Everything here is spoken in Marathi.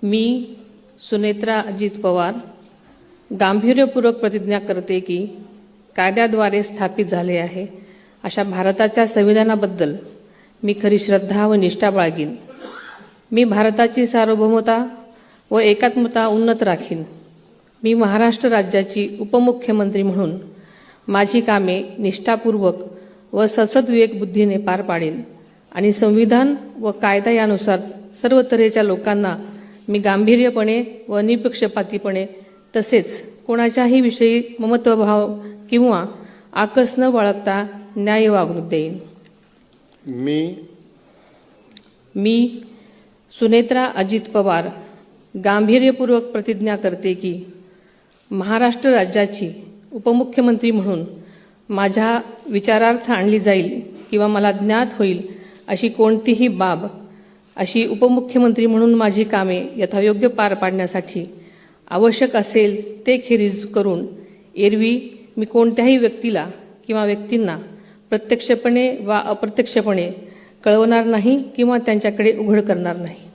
मी सुनेत्रा अजित पवार गांभीर्यपूर्वक प्रतिज्ञा करते की कायद्याद्वारे स्थापित झाले आहे अशा भारताच्या संविधानाबद्दल मी खरी श्रद्धा व निष्ठा बाळगीन। मी भारताची सार्वभौमता व एकात्मता उन्नत राखीन। मी महाराष्ट्र राज्याची उपमुख्यमंत्री म्हणून माझी कामे निष्ठापूर्वक व सद्विवेक बुद्धीने पार पाडेन आणि संविधान व कायदा यानुसार सर्व तऱ्हेच्या लोकांना मी गांभीर्यपणे व निपक्षपातीपणे तसेच कोणाच्याही विषयी ममत्वभाव किंवा आकस न बाळगता न्याय वागणूक देईन। मी सुनेत्रा अजित पवार गांभीर्यपूर्वक प्रतिज्ञा करते की महाराष्ट्र राज्याची उपमुख्यमंत्री म्हणून माझ्या विचारार्थ आणली जाईल किंवा मला ज्ञात होईल अशी कोणतीही बाब अशी उपमुख्यमंत्री म्हणून माझी कामे यथायोग्य पार पाडण्यासाठी आवश्यक असेल ते खेरीज करून एरवी मी कोणत्याही व्यक्तीला किंवा व्यक्तींना प्रत्यक्षपणे वा अप्रत्यक्षपणे कळवणार नाही किंवा त्यांच्याकडे उघड करणार नाही।